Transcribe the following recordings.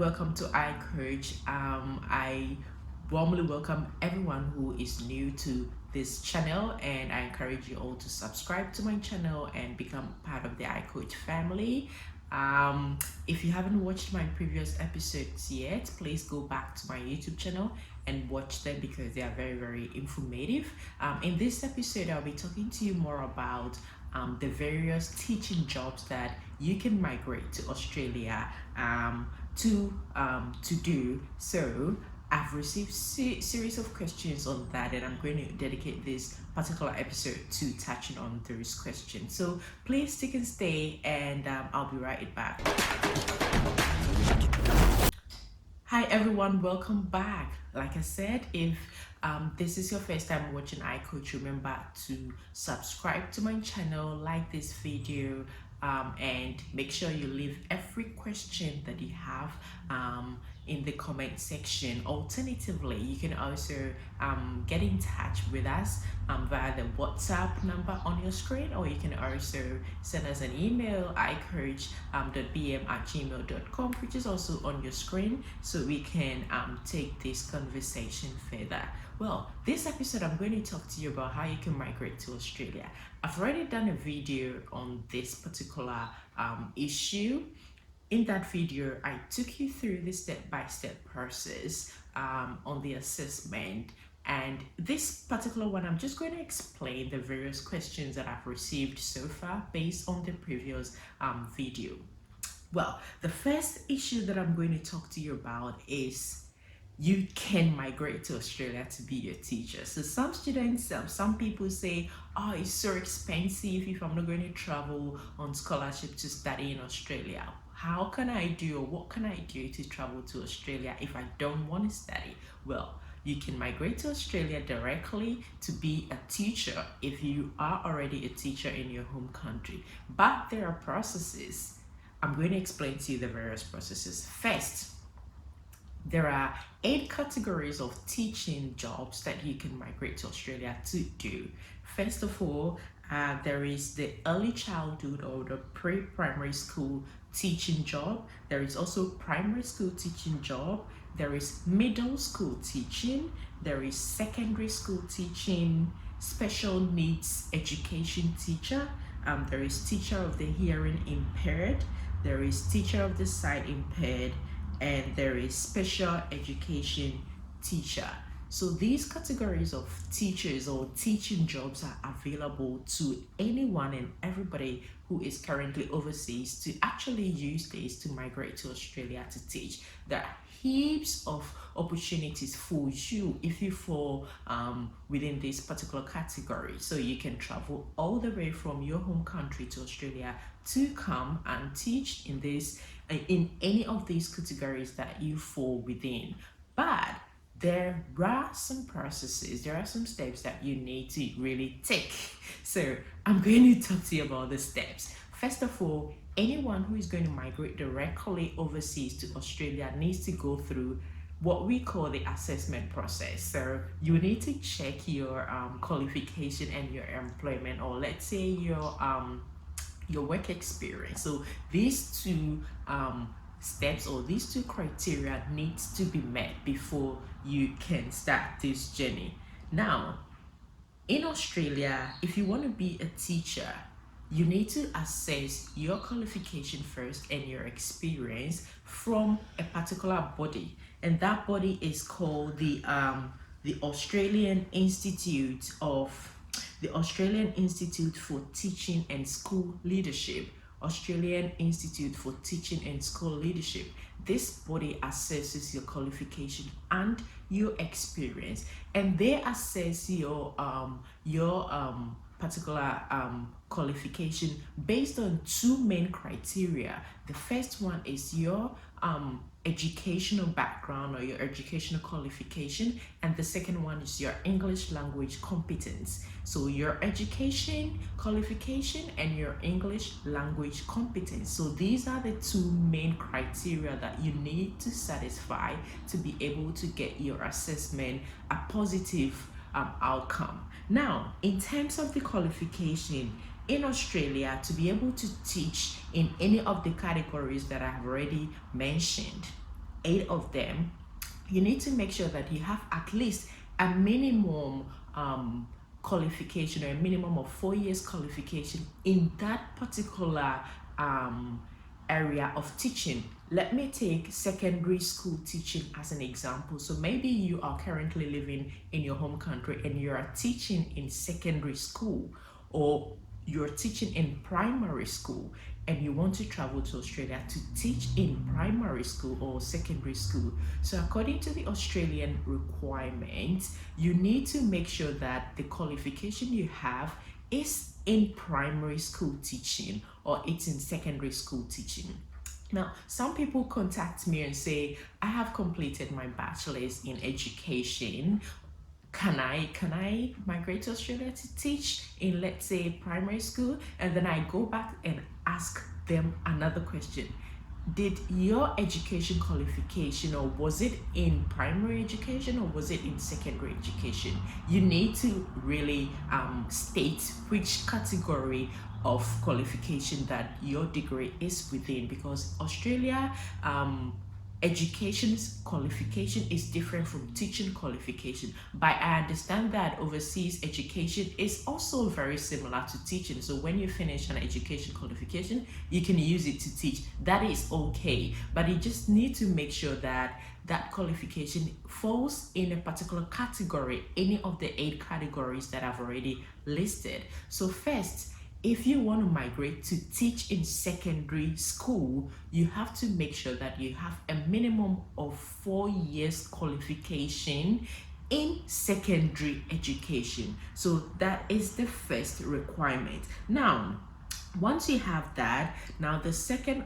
welcome to iCoach. I warmly welcome everyone who is new to this channel, and I encourage you all to subscribe to my channel and become part of the iCoach family. If you haven't watched my previous episodes yet, please go back to my YouTube channel and watch them because they are very informative. In this episode, I'll be talking to you more about the various teaching jobs that you can migrate to Australia to do. So I've received series of questions on that, and I'm going to dedicate this particular episode to touching on those questions. So please stick and stay, and I'll be right back. Hi everyone, welcome back. Like I said, if this is your first time watching iCoach, remember to subscribe to my channel, like this video, and make sure you leave every question that you have in the comment section. Alternatively, you can also get in touch with us via the WhatsApp number on your screen, or you can also send us an email, icoach.bm@gmail.com, which is also on your screen, so we can take this conversation further. Well, this episode I'm going to talk to you about how you can migrate to Australia. I've already done a video on this particular issue. In that video, I took you through the step-by-step process on the assessment. And this particular one, I'm just going to explain the various questions that I've received so far based on the previous video. Well, the first issue that I'm going to talk to you about is you can migrate to Australia to be a teacher. So some students, some people say, oh, it's so expensive if I'm not going to travel on scholarship to study in Australia. How can I do, or what can I do to travel to Australia if I don't want to study? Well, you can migrate to Australia directly to be a teacher if you are already a teacher in your home country. But there are processes. I'm going to explain to you the various processes. First, there are 8 categories of teaching jobs that you can migrate to Australia to do. First of all, there is the early childhood or the pre-primary school teaching job. There is also primary school teaching job. There is middle school teaching. There is secondary school teaching, special needs education teacher. There is teacher of the hearing impaired. There is teacher of the sight impaired. And there is special education teacher. So these categories of teachers or teaching jobs are available to anyone and everybody who is currently overseas to actually use this to migrate to Australia to teach. There are heaps of opportunities for you if you fall within this particular category. So you can travel all the way from your home country to Australia to come and teach in any of these categories that you fall within. But there are some processes, there are some steps that you need to really take. So I'm going to talk to you about the steps. First of all, anyone who is going to migrate directly overseas to Australia needs to go through what we call the assessment process. So you need to check your qualification and your employment, or let's say your work experience. So these two steps or these two criteria needs to be met before you can start this journey. Now, in Australia, if you want to be a teacher, you need to assess your qualification first and your experience from a particular body, and that body is called the Australian Institute for Teaching and School Leadership. Australian Institute for Teaching and School Leadership. This body assesses your qualification and your experience, and they assess your particular qualification based on 2 main criteria. The first one is your educational background or your educational qualification, and the second one is your English language competence. So your education qualification and your English language competence. So these are the 2 main criteria that you need to satisfy to be able to get your assessment a positive outcome. Now, in terms of the qualification in Australia, to be able to teach in any of the categories that I have already mentioned, 8 of them, you need to make sure that you have at least a minimum qualification, or a minimum of 4 years qualification in that particular area of teaching. Let me take secondary school teaching as an example. So maybe you are currently living in your home country and you are teaching in secondary school, or you're teaching in primary school, and you want to travel to Australia to teach in primary school or secondary school. So according to the Australian requirements, you need to make sure that the qualification you have is in primary school teaching, or it's in secondary school teaching. Now, some people contact me and say, I have completed my bachelor's in education. Can I migrate to Australia to teach in, let's say, primary school? And then I go back and ask them another question. Did your education qualification, or was it in primary education, or was it in secondary education? You need to really state which category of qualification that your degree is within, because Australia education's qualification is different from teaching qualification. But I understand that overseas education is also very similar to teaching. So when you finish an education qualification, you can use it to teach. That is okay. But you just need to make sure that that qualification falls in a particular category, any of the 8 categories that I've already listed. So first, if you want to migrate to teach in secondary school, you have to make sure that you have a minimum of 4 years qualification in secondary education. So that is the first requirement. Now, once you have that, now the second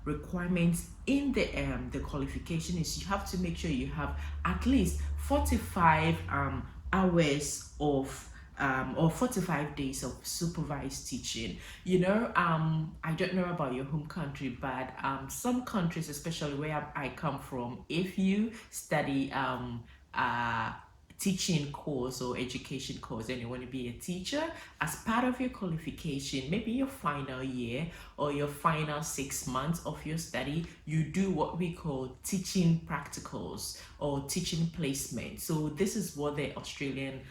requirement in the qualification is you have to make sure you have at least 45 hours of or 45 days of supervised teaching. I don't know about your home country, but some countries, especially where I come from, if you study teaching course or education course and you want to be a teacher, as part of your qualification, maybe your final year or your final 6 months of your study, you do what we call teaching practicals or teaching placement. So this is what the Australian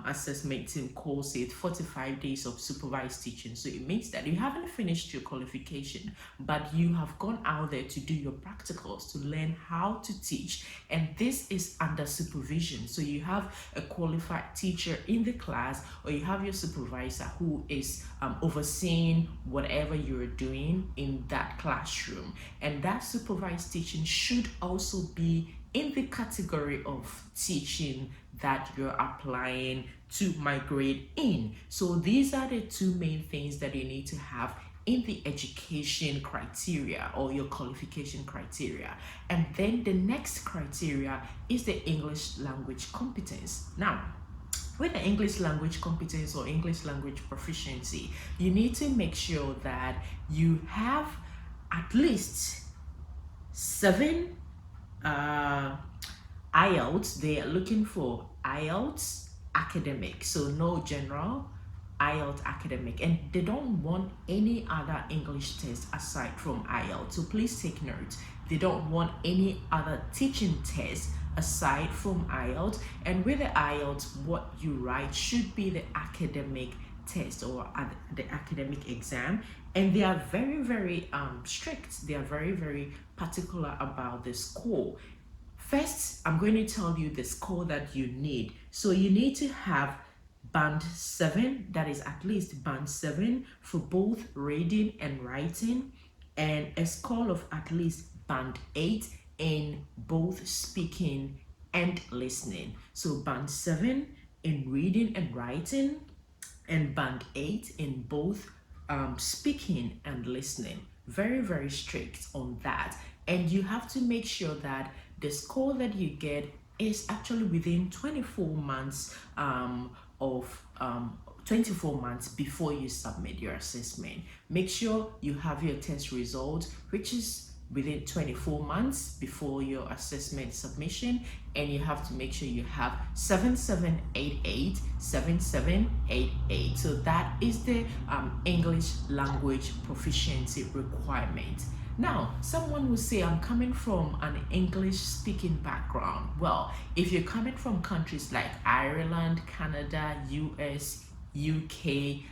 assessment team calls it, 45 days of supervised teaching. So it means that you haven't finished your qualification, but you have gone out there to do your practicals to learn how to teach, and this is under supervision. So you have a qualified teacher in the class, or you have your supervisor who is overseeing whatever you're doing in that classroom, and that supervised teaching should also be in the category of teaching that you're applying to migrate in. So these are the 2 main things that you need to have in the education criteria or your qualification criteria. And then the next criteria is the English language competence. Now, with the English language competence or English language proficiency, you need to make sure that you have at least 7 IELTS. They are looking for IELTS academic, so no general, IELTS academic, and they don't want any other English test aside from IELTS. So please take note, they don't want any other teaching test aside from IELTS. And with the IELTS, what you write should be the academic test or the academic exam, and they are very, very strict. They are very, very particular about the score. First, I'm going to tell you the score that you need. So you need to have band 7, that is at least band 7 for both reading and writing, and a score of at least band 8 in both speaking and listening. So band 7 in reading and writing, and band 8 in both speaking and listening. Very, very strict on that. And you have to make sure that the score that you get is actually within 24 months of 24 months before you submit your assessment. Make sure you have your test results, which is within 24 months before your assessment submission, and you have to make sure you have 7788 7788. So that is the English language proficiency requirement. Now, someone will say, I'm coming from an English speaking background. Well, if you're coming from countries like Ireland, Canada, US, UK,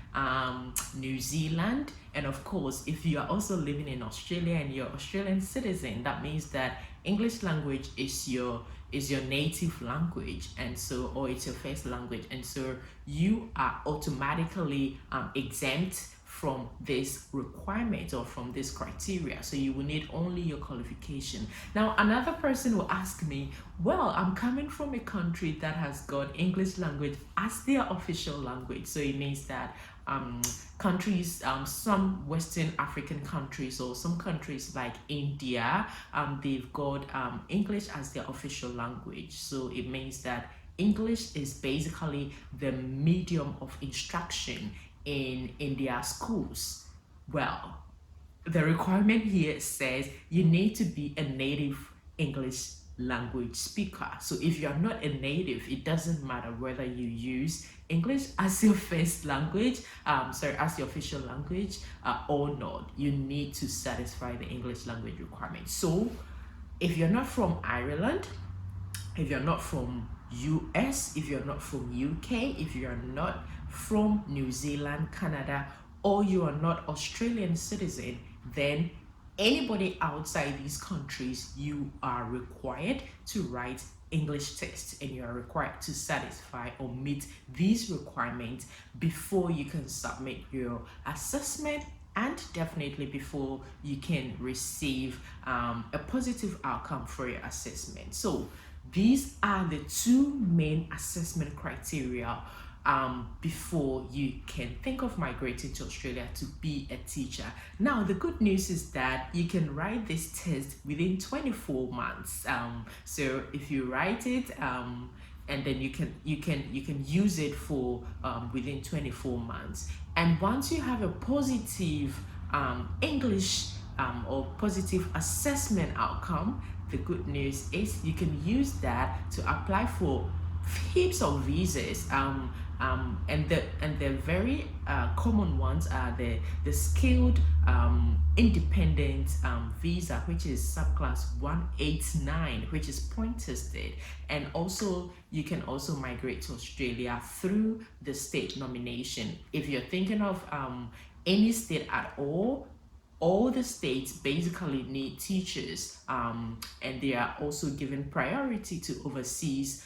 New Zealand, and of course, if you are also living in Australia and you're Australian citizen, that means that English language is your native language, and so, or it's your first language, and so you are automatically exempt from this requirement or from this criteria. So you will need only your qualification. Now another person will ask me, well, I'm coming from a country that has got English language as their official language, so it means that countries, some Western African countries or some countries like India, they've got English as their official language. So it means that English is basically the medium of instruction in their schools. Well, the requirement here says you need to be a native English language speaker. So if you're not a native, it doesn't matter whether you use English as your first language, as your official language or not. You need to satisfy the English language requirement. So if you're not from Ireland, if you're not from US, if you're not from UK, if you're not from New Zealand, Canada, or you are not Australian citizen, then anybody outside these countries, you are required to write English text, and you are required to satisfy or meet these requirements before you can submit your assessment, and definitely before you can receive a positive outcome for your assessment. So these are the two main assessment criteria before you can think of migrating to Australia to be a teacher. Now, the good news is that you can write this test within 24 months. So if you write it, and then you can use it for within 24 months. And once you have a positive English or positive assessment outcome, the good news is you can use that to apply for heaps of visas, and the very common ones are the skilled independent visa, which is subclass 189, which is point tested, and also you can also migrate to Australia through the state nomination. If you're thinking of any state at all the states basically need teachers, and they are also given priority to overseas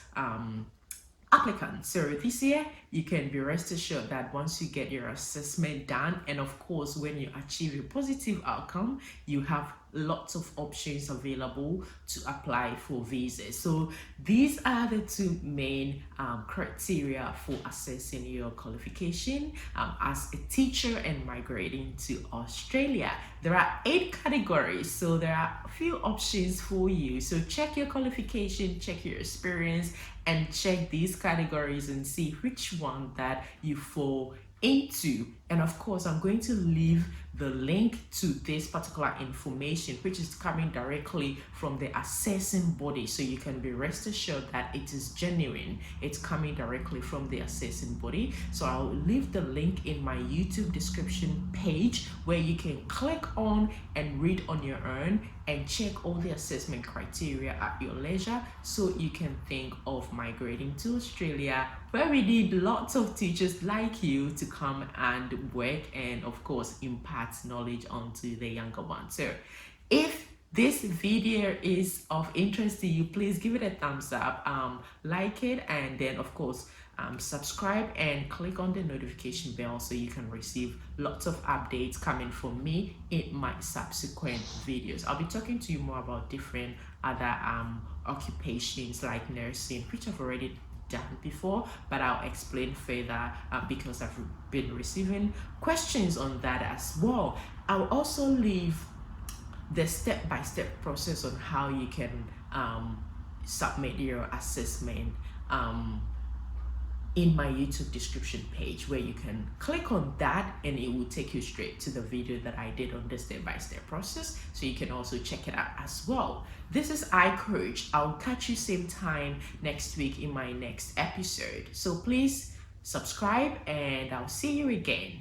applicants. So this year, you can be rest assured that once you get your assessment done, and of course, when you achieve a positive outcome, you have lots of options available to apply for visas. So these are the two main criteria for assessing your qualification as a teacher and migrating to Australia. There are 8 categories, so there are a few options for you. So check your qualification, check your experience, and check these categories and see which one that you fall into. And of course, I'm going to leave the link to this particular information, which is coming directly from the assessing body, so you can be rest assured that it is genuine. It's coming directly from the assessing body. So I'll leave the link in my YouTube description page, where you can click on and read on your own and check all the assessment criteria at your leisure, so you can think of migrating to Australia, where we need lots of teachers like you to come and work and of course impart knowledge onto the younger ones. So if this video is of interest to you, please give it a thumbs up, like it, and then of course subscribe and click on the notification bell so you can receive lots of updates coming from me in my subsequent videos. I'll be talking to you more about different other occupations like nursing, which I've already done before, but I'll explain further because I've been receiving questions on that as well. I'll also leave the step-by-step process on how you can submit your assessment in my YouTube description page, where you can click on that and it will take you straight to the video that I did on the step-by-step process, so you can also check it out as well. This is iCoach. I'll catch you same time next week in my next episode, so please subscribe and I'll see you again.